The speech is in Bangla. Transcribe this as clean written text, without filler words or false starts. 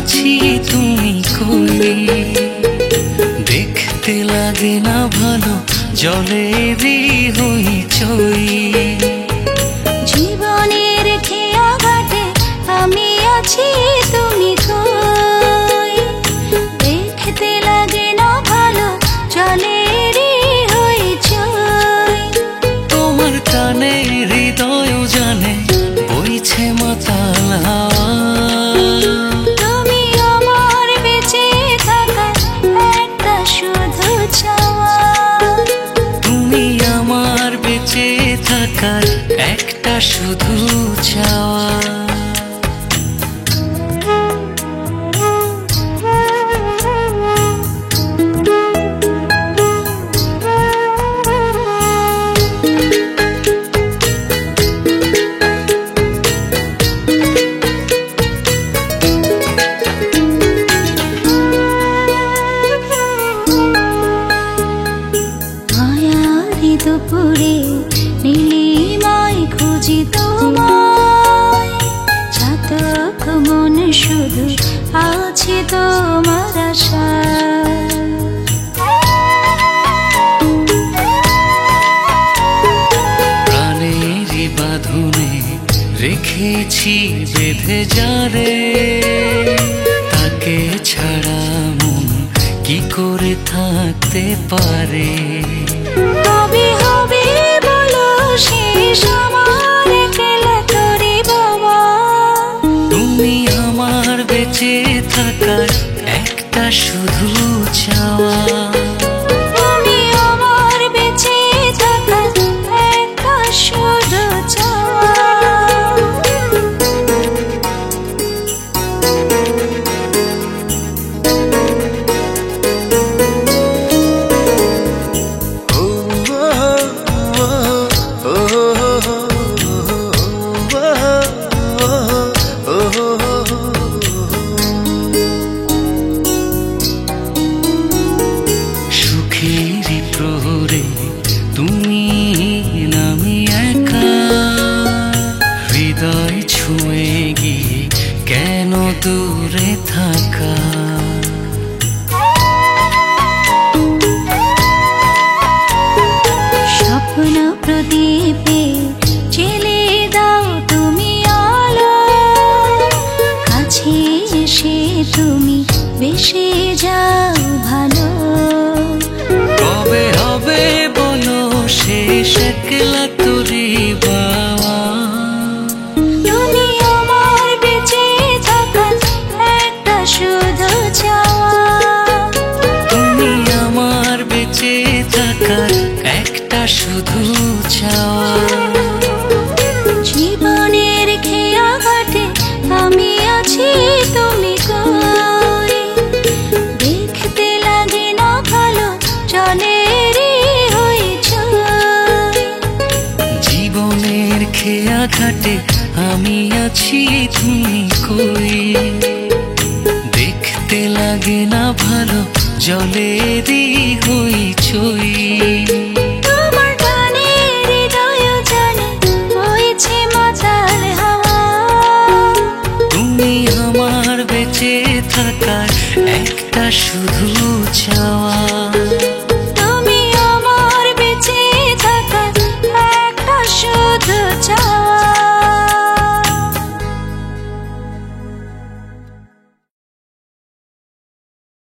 আছি তুমি কই, দেখতে লাগে না ভালো জলেরই হইচই। জীবনের খেয়া ঘাটে আমি আছি তুমি কই, দেখতে লাগে না ভালো জলেরই হইচই। তোমার টানে হৃদয় জানে বইছে মাতাল হাওয়া, তুমি আমার বেঁচে থাকার একটা শুধু চাওয়া, তুমি আমার বেঁচে থাকার একটা শুধু চাওয়া। দুপুরে নীলিমায় খুঁজি তোমায়, চাতক মন শুধু আছে তোমার আশায়। প্রাণেরই বাঁধনে রেখেছি বেঁধে যারে, তাকে ছাড়া মন কি করে থাকতে পারে। কবে হবে বলো শেষ আমার খেলা তোরে বাবা, তুমি আমার বেঁচে থাকার একটা শুধু চাওয়া, তুমি আমার বেঁচে থাকার একটা শুধু চাওয়া। সুখেরই প্রহরে তুমি নামি একা, হৃদয় ছুঁয়ে গিয়ে কেন দূরে থাকা। স্বপ্ন প্রদীপে জেলে দাও তুমি আলো, কাছে এসে তুমি বেশে যাও ভালো। কবে হবে বলো শেষ একলা তোরে বাবা, তুমি আমার বেঁচে থাকার একটা শুধু চাওয়া, তুমি আমার বেঁচে থাকার একটা শুধু চাওয়া। জীবনের খেয়া ঘাটে আমি আছি তুমি কই, দেখতে লাগে না ভালো জলেরই হইচই। জীবনের খেয়া ঘাটে আমি আছি তুমি কই, দেখতে লাগে না ভালো জলেরই হইচই। তোমার গানে হৃদয় জানে বইছে মাতাল হাওয়া, তুমি আমার বেঁচে থাকার একটা শুধু চাওয়া।